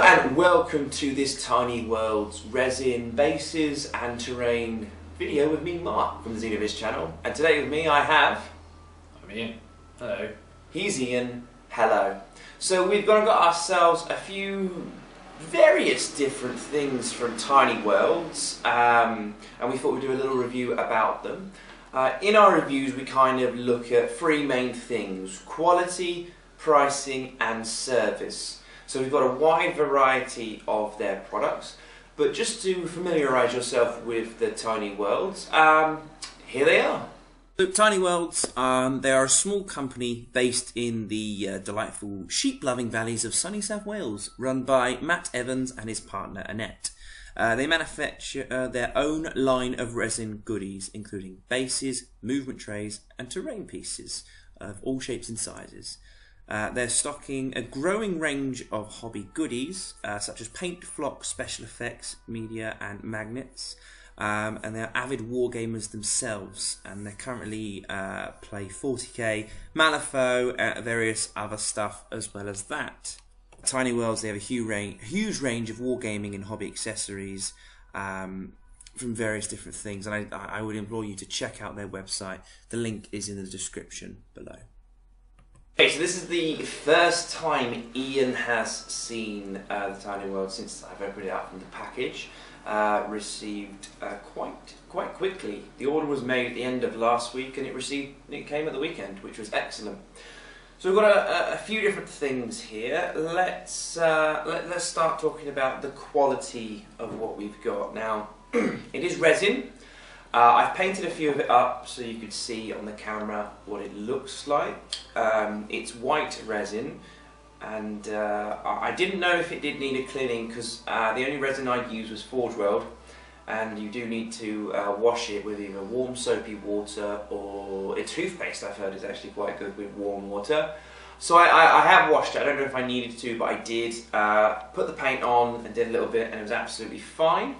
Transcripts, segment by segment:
and welcome to this Tiny Worlds Resin Bases and Terrain video with me, Mark, from the Xenoviz channel. And today with me I have... I'm Ian. Hello. He's Ian. Hello. So we've got ourselves a few various different things from Tiny Worlds, and we thought we'd do a little review about them. In our reviews we kind of look at three main things: quality, pricing and service. So we've got a wide variety of their products, but just to familiarise yourself with the Tiny Worlds, here they are. So Tiny Worlds, they are a small company based in the delightful sheep-loving valleys of sunny South Wales, run by Matt Evans and his partner Annette. They manufacture their own line of resin goodies, including bases, movement trays and terrain pieces of all shapes and sizes. They're stocking a growing range of hobby goodies, such as paint, flock, special effects, media and magnets. And they're avid wargamers themselves, and they currently play 40k, Malifaux, various other stuff as well as that. Tiny Worlds, they have a huge range of wargaming and hobby accessories from various different things, and I would implore you to check out their website. The link is in the description below. Okay, so this is the first time Ian has seen the Tiny World since I've opened it up from the package. Received quite quickly. The order was made at the end of last week, and it came at the weekend, which was excellent. So we've got a few different things here. Let's start talking about the quality of what we've got. Now, it is resin. I've painted a few of it up so you could see on the camera what it looks like. It's white resin, and I didn't know if it did need a cleaning because the only resin I'd used was Forge World, and you do need to wash it with either warm soapy water or a toothpaste. I've heard is actually quite good with warm water. So I have washed it. I don't know if I needed to, but I did. Put the paint on and did a little bit, and it was absolutely fine.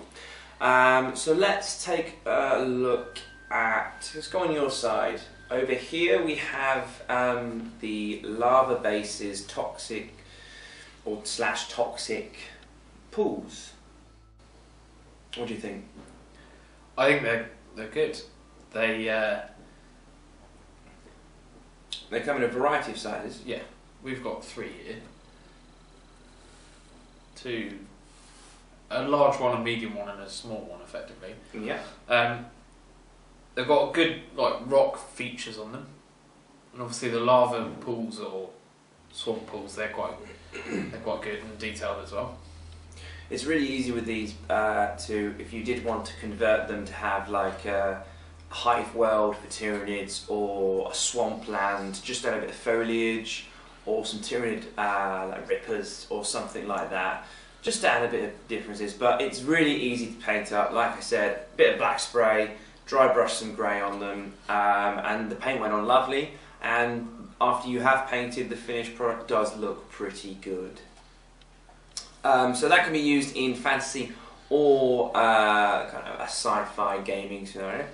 So let's take a look at, let's go on your side. Over here we have the lava bases toxic or / toxic pools. What do you think? I think they're good. They come in a variety of sizes. Yeah, we've got 3 here. 2. A large one, a medium one, and a small one, effectively. Yeah. They've got good rock features on them, and obviously the lava pools or swamp pools, they're quite good and detailed as well. It's really easy with these if you did want to convert them to have like a hive world for Tyranids or a swampland, just add a bit of foliage or some Tyranid like rippers or something like that. Just to add a bit of differences, but it's really easy to paint up. Like I said, a bit of black spray, dry brush some grey on them, and the paint went on lovely. And after you have painted, the finished product does look pretty good. So that can be used in fantasy or kind of a sci-fi gaming scenario.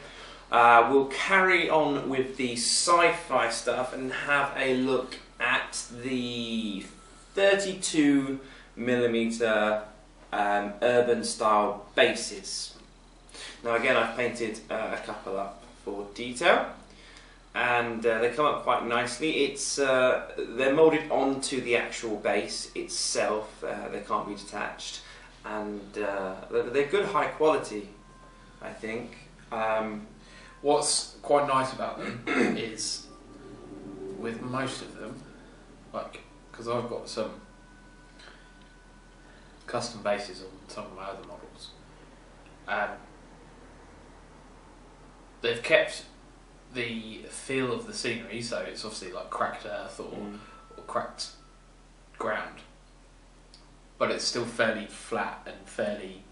We'll carry on with the sci-fi stuff and have a look at the 32mm urban style bases. Now again, I've painted a couple up for detail, and they come up quite nicely. It's they're moulded onto the actual base itself. They can't be detached, and they're good high quality, I think. What's quite nice about them is with most of them, because I've got some custom bases on some of my other models, they've kept the feel of the scenery, so it's obviously like cracked earth or cracked ground, but it's still fairly flat and fairly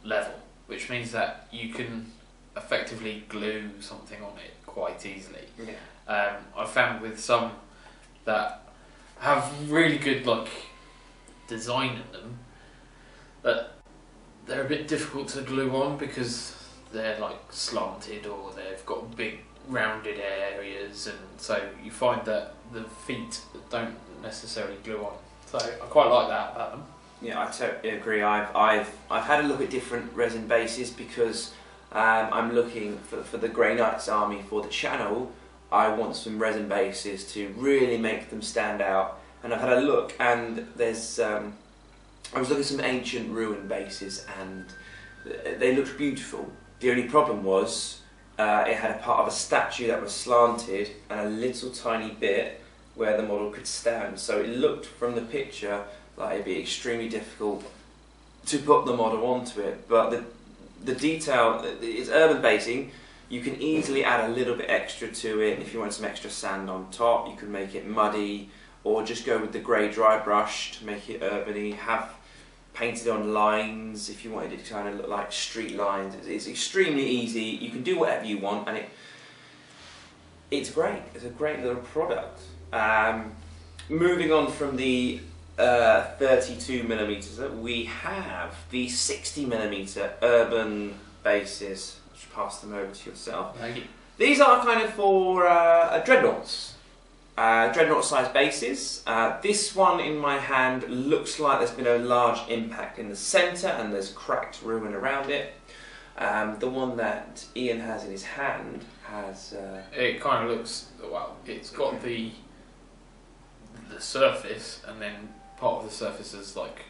level, which means that you can effectively glue something on it quite easily. I've found with some that have really good design in them, but they're a bit difficult to glue on because they're slanted or they've got big rounded areas, and so you find that the feet don't necessarily glue on. So I quite like that about them. Yeah, I totally agree. I've had a look at different resin bases because I'm looking for the Grey Knights army for the channel. I want some resin bases to really make them stand out. And I've had a look, and there's I was looking at some ancient ruin bases, and they looked beautiful. The only problem was it had a part of a statue that was slanted and a little tiny bit where the model could stand. So it looked from the picture like it'd be extremely difficult to put the model onto it. But the detail, it's urban basing. You can easily add a little bit extra to it. If you want some extra sand on top, you can make it muddy, or just go with the grey dry brush to make it urbany. Have painted on lines if you wanted it to kind of look like street lines. It's extremely easy. You can do whatever you want, and it's great. It's a great little product. Moving on from the 32mm, we have the 60mm urban bases. I'll just pass them over to yourself. Thank you. These are kind of for dreadnoughts. Dreadnought size bases. This one in my hand looks like there's been a large impact in the centre and there's cracked ruin around it. The one that Ian has in his hand has... It kind of looks, well, it's got the surface, and then part of the surface has like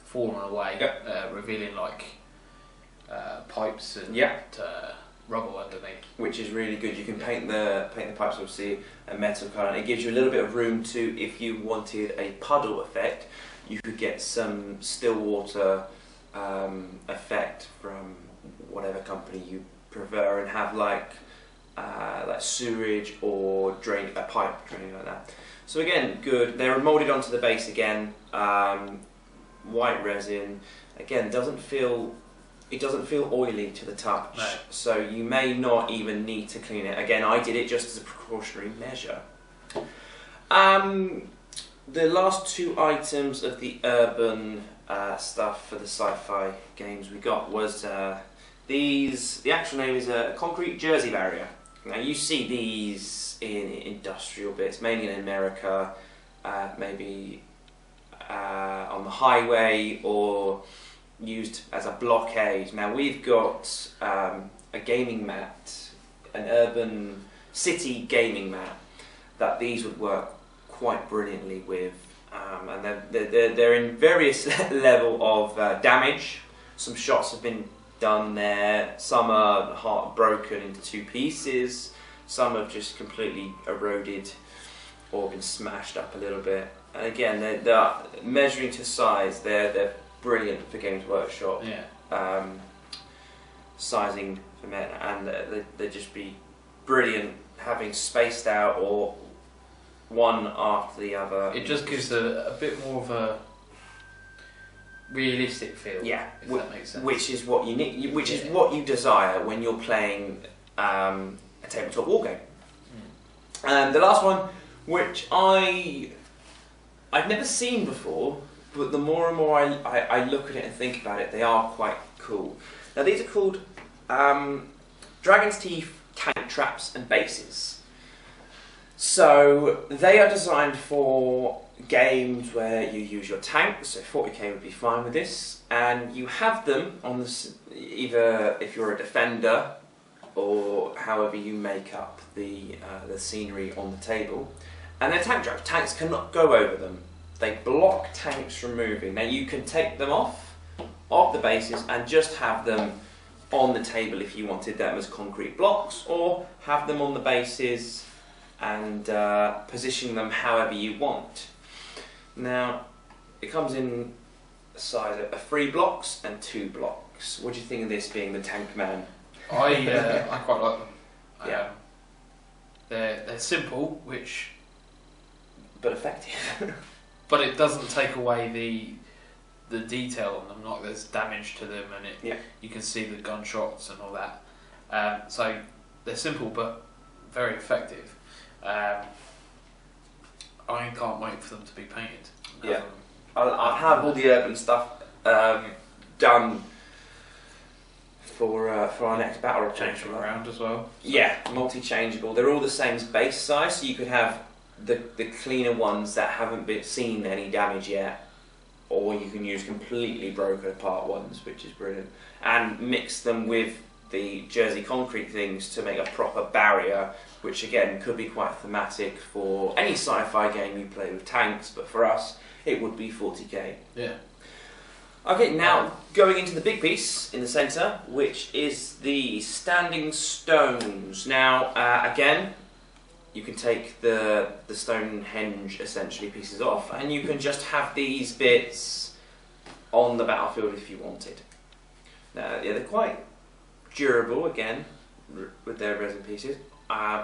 fallen away, yep. Revealing like pipes and yep. rubble underneath, which is really good. You can paint the pipes, obviously a metal colour, and it gives you a little bit of room to, if you wanted a puddle effect, you could get some still water effect from whatever company you prefer, and have like sewerage or a pipe draining like that. So again, good. They're moulded onto the base again. White resin. Again, doesn't feel oily to the touch. No. So you may not even need to clean it. Again, I did it just as a precautionary measure. The last two items of the urban stuff for the sci-fi games we got was these. The actual name is a concrete jersey barrier. Now you see these in industrial bits, mainly in America, maybe on the highway, or used as a blockade. Now we've got a gaming mat, an urban city gaming mat, that these would work quite brilliantly with, and they're in various level of damage. Some shots have been done there, some are broken into two pieces, some have just completely eroded or been smashed up a little bit. And again, they're measuring to size, they're brilliant for Games Workshop. Yeah. Sizing for men, and they'd just be brilliant having spaced out or one after the other. It just gives a bit more of a realistic feel. Yeah, if that makes sense. Which is what you need. Which is what you desire when you're playing a tabletop war game. And the last one, which I've never seen before, but the more and more I look at it and think about it, they are quite cool. Now these are called Dragon's Teeth tank traps and bases. So they are designed for games where you use your tanks, so 40k would be fine with this, and you have them on either if you're a defender or however you make up the scenery on the table. And they're tank traps. Tanks cannot go over them. They block tanks from moving. Now you can take them off the bases and just have them on the table if you wanted them as concrete blocks, or have them on the bases and position them however you want. Now it comes in a size of 3 blocks and 2 blocks. What do you think of this being the tank man? I quite like them. Yeah. They're simple, but effective. But it doesn't take away the detail on them. Like there's damage to them, and you can see the gunshots and all that. So they're simple but very effective. I can't wait for them to be painted. Yeah, I'll have all the urban stuff done for our next battle. Change them around as well. Yeah, multi-changeable. They're all the same base size, so you could have the cleaner ones that haven't been seen any damage yet, or you can use completely broken apart ones, which is brilliant, and mix them with the Jersey concrete things to make a proper barrier, which again could be quite thematic for any sci-fi game you play with tanks, but for us it would be 40k. Yeah. Okay, now going into the big piece in the centre, which is the standing stones. Now, again, you can take the Stonehenge essentially pieces off, and you can just have these bits on the battlefield if you wanted. Now, yeah, they're quite durable again with their resin pieces.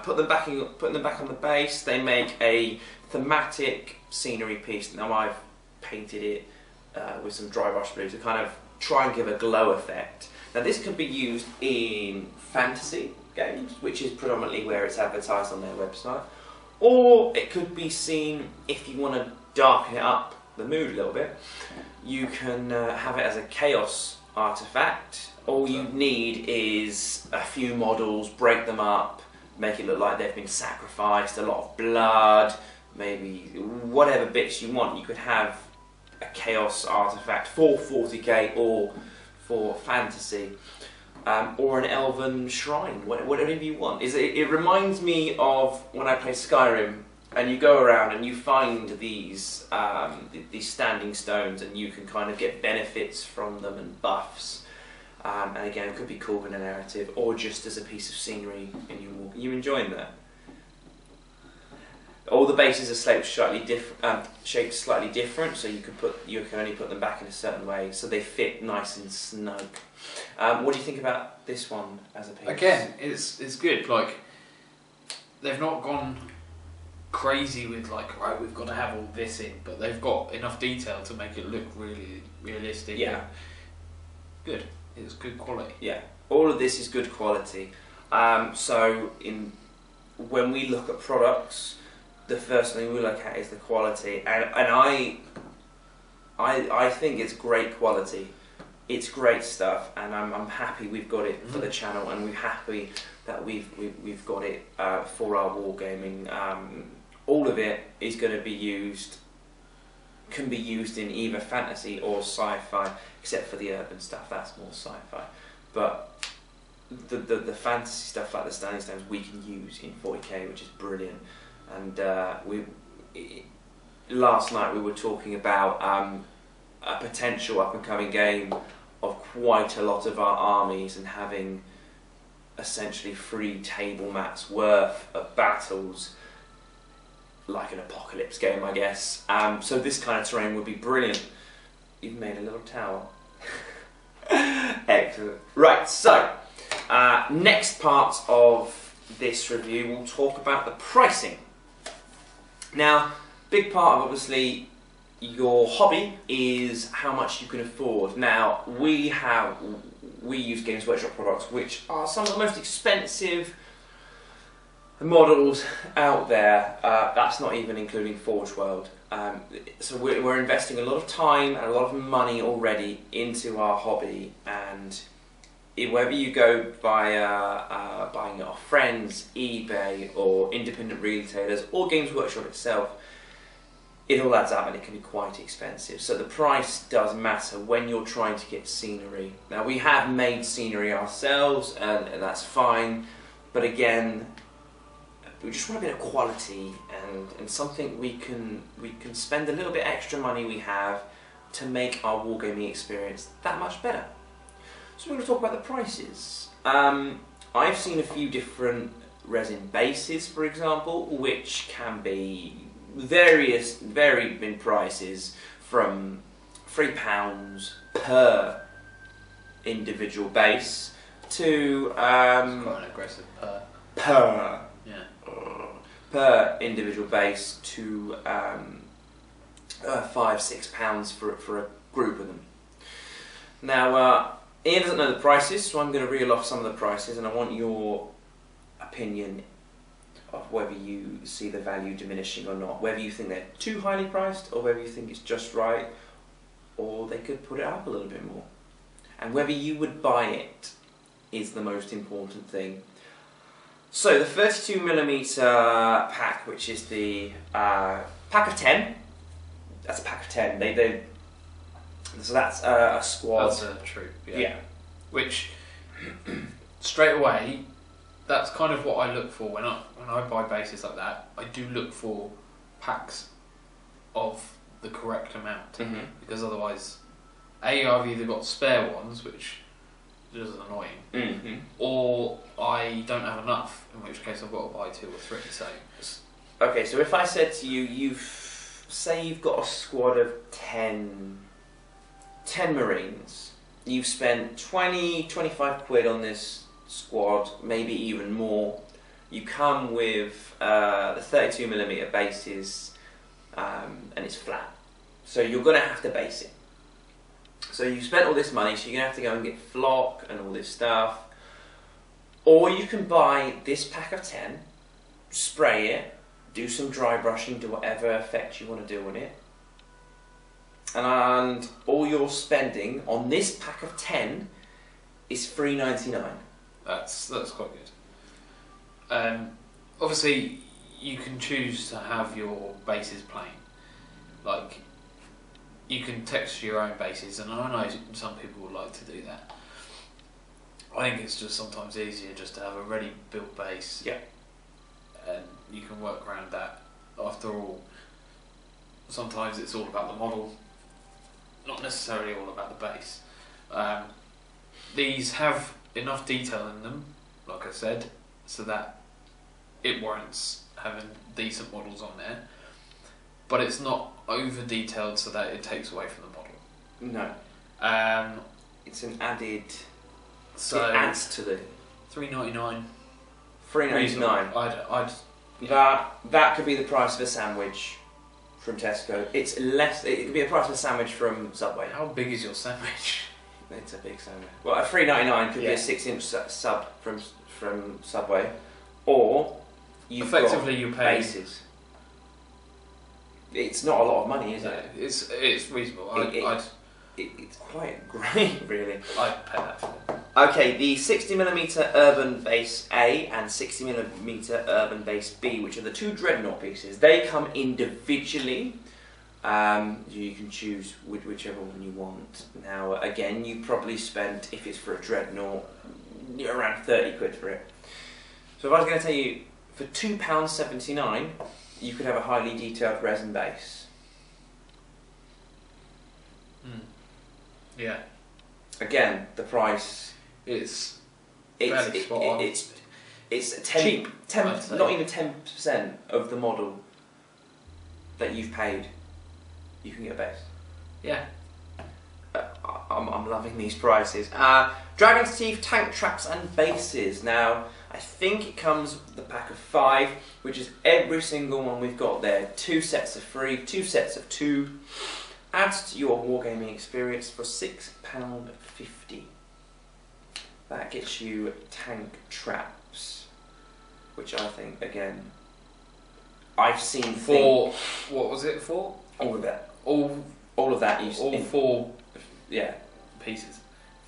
Put them back on the base. They make a thematic scenery piece. Now I've painted it with some dry brush blue to kind of try and give a glow effect. Now this could be used in fantasy games, which is predominantly where it's advertised on their website, or it could be seen if you want to darken it up the mood a little bit. You can have it as a chaos artifact. All you need is a few models, break them up, make it look like they've been sacrificed, a lot of blood, maybe whatever bits you want. You could have a chaos artifact for 40k or for fantasy, or an elven shrine, whatever you want. It reminds me of when I play Skyrim, and you go around and you find these standing stones, and you can kind of get benefits from them and buffs. And again, it could be cool in a narrative, or just as a piece of scenery, and you're enjoying that. All the bases are shaped slightly different, so you can only put them back in a certain way, so they fit nice and snug. What do you think about this one as a piece? Again, it's good. Like, they've not gone crazy with like, right, we've got to have all this in, but they've got enough detail to make it look really realistic. Yeah. Good. It's good quality. Yeah, all of this is good quality. So when we look at products, the first thing we look at is the quality, and I think it's great quality. It's great stuff, and I'm happy we've got it for the channel, and we're happy that we've got it for our wargaming. All of it is going to be used. Can be used in either fantasy or sci-fi, except for the urban stuff, that's more sci-fi. But the fantasy stuff like the standing stones we can use in 40k, which is brilliant. And last night we were talking about a potential up-and-coming game of quite a lot of our armies, and having essentially 3 table mats worth of battles, like an apocalypse game, I guess. So this kind of terrain would be brilliant. You've made a little tower. Excellent. Right, so next part of this review, we'll talk about the pricing. Now, big part of obviously your hobby is how much you can afford. Now, we use Games Workshop products, which are some of the most expensive models out there. That's not even including Forge World. So we're investing a lot of time and a lot of money already into our hobby, and whether you go via buying it off friends, eBay, or independent retailers, or Games Workshop itself, it all adds up and it can be quite expensive. So the price does matter when you're trying to get scenery. Now, we have made scenery ourselves, and that's fine, but again, we just want a bit of quality and something we can spend a little bit extra money we have to make our wargaming experience that much better. So we're going to talk about the prices. I've seen a few different resin bases, for example, which can be varied in prices from £3 per individual base to It's quite an aggressive per individual base to £5-6 for a group of them. Now, Ian doesn't know the prices, so I'm going to reel off some of the prices, and I want your opinion of whether you see the value diminishing or not, whether you think they're too highly priced, or whether you think it's just right, or they could put it up a little bit more. And whether you would buy it is the most important thing. So the 32mm pack, which is the pack of 10. That's a pack of 10. So that's a squad. That's a troop. Yeah. Which straight away, that's kind of what I look for when I buy bases like that. I do look for packs of the correct amount, because otherwise, I've either got spare ones, which is annoying, or I don't have enough, in which case I've got to buy 2 or 3. So, okay, so if I said to you, you've got a squad of 10 Marines, you've spent 20-25 quid on this squad, maybe even more. You come with the 32mm bases, and it's flat, so you're going to have to base it. So you spent all this money, so you're going to have to go and get flock and all this stuff. Or you can buy this pack of 10, spray it, do some dry brushing, do whatever effect you want to do on it. And all you're spending on this pack of 10 is $3.99. That's quite good. Obviously, you can choose to have your bases plain. Like, you can texture your own bases, and I know some people would like to do that. I think it's just sometimes easier just to have a ready built base. Yeah. And you can work around that. After all, sometimes it's all about the model, not necessarily all about the base. These have enough detail in them, like I said, so that it warrants having decent models on there. But it's not over detailed so that it takes away from the model. No. It's an added. So it adds to the $3.99. $3.99. That could be the price of a sandwich from Tesco. It's less. It could be the price of a sandwich from Subway. How big is your sandwich? It's a big sandwich. Well, a $3.99 could be a 6-inch sub from Subway, or you've effectively you pay bases. It's not a lot of money, is it? It's reasonable. It's quite great, really. I'd pay that for it. Okay, the 60mm Urban Base A and 60mm Urban Base B, which are the 2 Dreadnought pieces, they come individually. You can choose whichever one you want. Now, again, you probably spent, if it's for a Dreadnought, around 30 quid for it. So if I was going to tell you, for £2.79, you could have a highly detailed resin base. Yeah. Again, the price. It's 10, cheap. 10, not even 10% of the model that you've paid. You can get a base. Yeah. I'm loving these prices. Dragon's Teeth, tank traps and bases. Now, I think it comes with the pack of 5, which is every single one we've got there. 2 sets of 3, 2 sets of 2. Adds to your wargaming experience for £6.50. That gets you tank traps, which I think, again, I've seen for what was it for? All of that. All of that. All 4 pieces.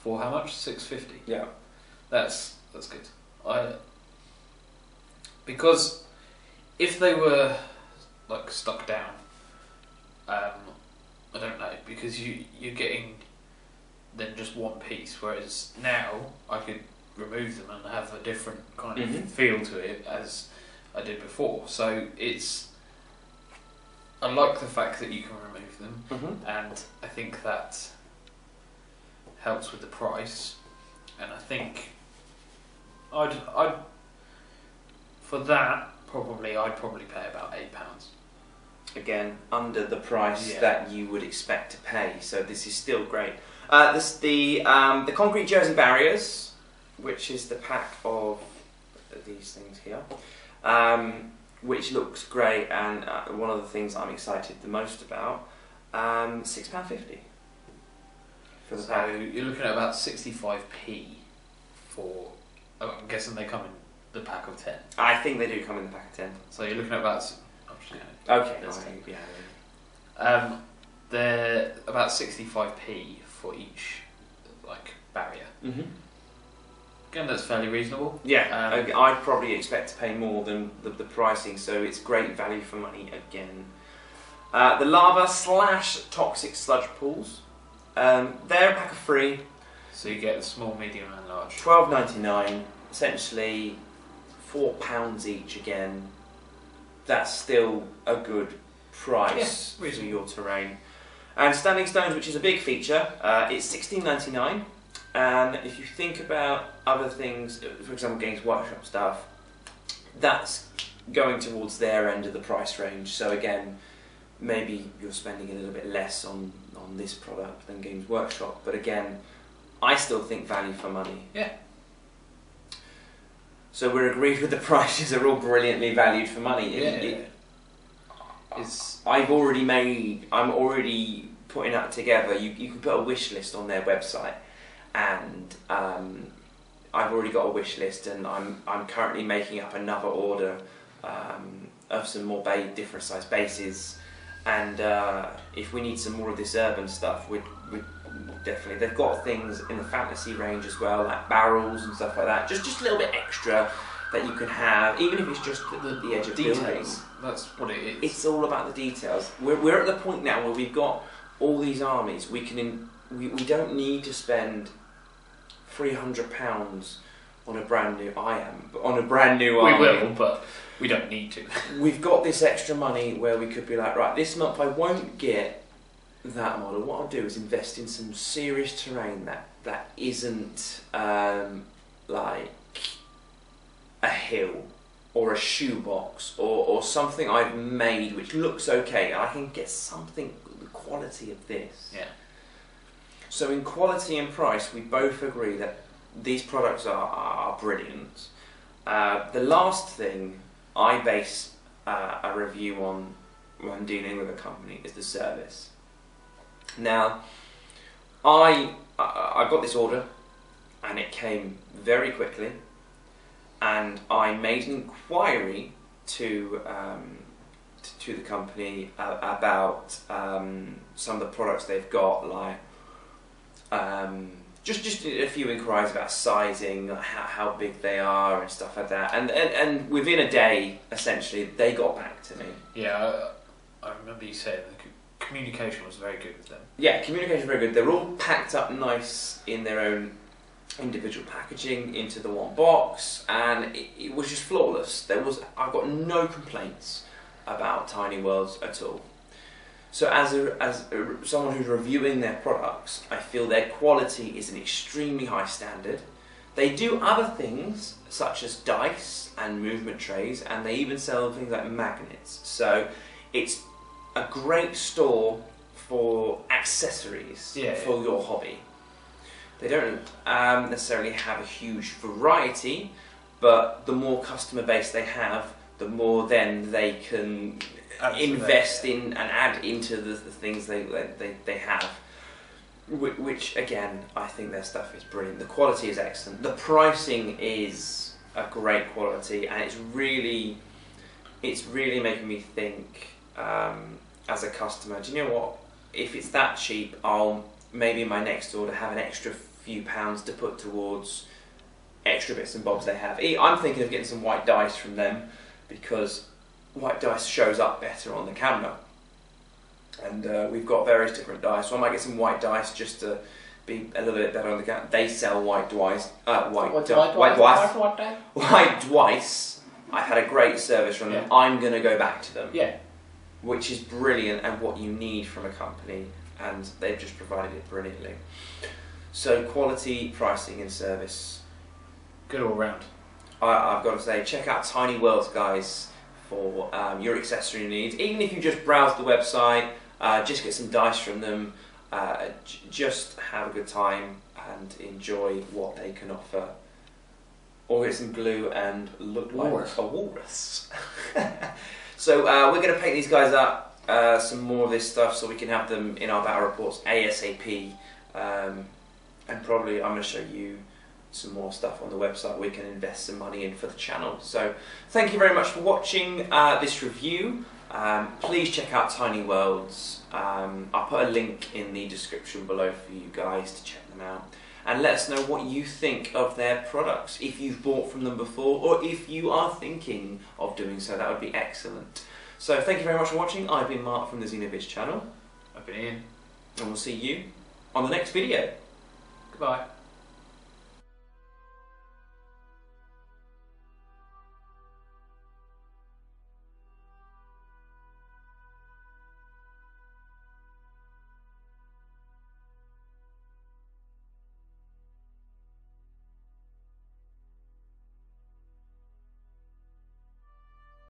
For how much? £6.50. Yeah. That's good. Because if they were like stuck down, I don't know, because you're getting then just one piece, whereas now I could remove them and have a different kind of feel to it as I did before. So I like the fact that you can remove them, and I think that helps with the price. And I think I'd for that I'd probably pay about £8. Again, under the price that you would expect to pay, so this is still great. The concrete jersey barriers, which is the pack of these things here, which looks great, and one of the things I'm excited the most about, £6.50 for the pack. So you're looking at about 65p for. I'm guessing they come in the pack of 10. I think they do come in the pack of 10. So you're looking at about. Okay. They're about 65p for each barrier. Again, that's fairly reasonable. Yeah, I'd probably expect to pay more than the pricing, so it's great value for money again. The lava / toxic sludge pools. They're a pack of 3. So you get the small, medium, and large. $12.99, essentially £4 each again. That's still a good price for your terrain. And standing stones, which is a big feature, it's $16.99. And if you think about other things, for example, Games Workshop stuff, that's going towards their end of the price range. So again, maybe you're spending a little bit less on this product than Games Workshop, but again, I still think value for money. Yeah. So we're agreed with the prices are all brilliantly valued for money. Yeah. I'm already putting that together. You can put a wish list on their website, and I've already got a wish list, and I'm currently making up another order of some more different size bases. And if we need some more of this urban stuff, we'd definitely. They've got things in the fantasy range as well, like barrels and stuff like that. Just a little bit extra that you can have, even if it's just the edge of details. building. That's what it is. It's all about the details. We're at the point now where we've got all these armies. We don't need to spend £300 on a brand new army. We will, but we don't need to. We've got this extra money where we could be like, right, this month I won't get that model. What I'll do is invest in some serious terrain that isn't like a hill or a shoebox or something I've made which looks okay, and I can get something the quality of this. Yeah. So in quality and price, we both agree that these products are brilliant. The last thing I base a review on when dealing with a company is the service. Now, I got this order, and it came very quickly, and I made an inquiry to the company about some of the products they've got, like just a few inquiries about sizing, how big they are and stuff like that, and within a day, essentially, they got back to me. Yeah, I remember you saying the communication was very good with them. Yeah, communication was very good. They're all packed up nice in their own individual packaging into the one box, and it was just flawless. I've got no complaints about Tiny Worlds at all. So as someone who's reviewing their products, I feel their quality is an extremely high standard. They do other things such as dice and movement trays, and they even sell things like magnets. So it's a great store for accessories for your hobby. They don't necessarily have a huge variety, but the more customer base they have, the more then they can invest in and add into the things they have. Which again, I think their stuff is brilliant. The quality is excellent. The pricing is a great quality, and it's really making me think as a customer. Do you know what? If it's that cheap, I'll maybe in my next order have an extra few pounds to put towards extra bits and bobs they have. I'm thinking of getting some white dice from them, because white dice shows up better on the camera, and we've got various different dice, so I might get some white dice just to be a little bit better on the camera. They sell white dice. White dice. I've had a great service from them. Yeah. I'm going to go back to them. Yeah. Which is brilliant, and what you need from a company, and they've just provided it brilliantly. So quality, pricing and service. Good all round. I've got to say, check out Tiny Worlds, guys, for your accessory needs. Even if you just browse the website, just get some dice from them, just have a good time and enjoy what they can offer. Or get some glue and look like a walrus. So we're going to paint these guys up, some more of this stuff, so we can have them in our battle reports ASAP. And probably I'm going to show you some more stuff on the website we can invest some money in for the channel. So thank you very much for watching this review. Please check out Tiny Worlds. I'll put a link in the description below for you guys to check them out. and let us know what you think of their products, if you've bought from them before or if you are thinking of doing so. That would be excellent. So thank you very much for watching. I've been Mark from the Xenoviz channel. I've been Ian. And we'll see you on the next video. Goodbye.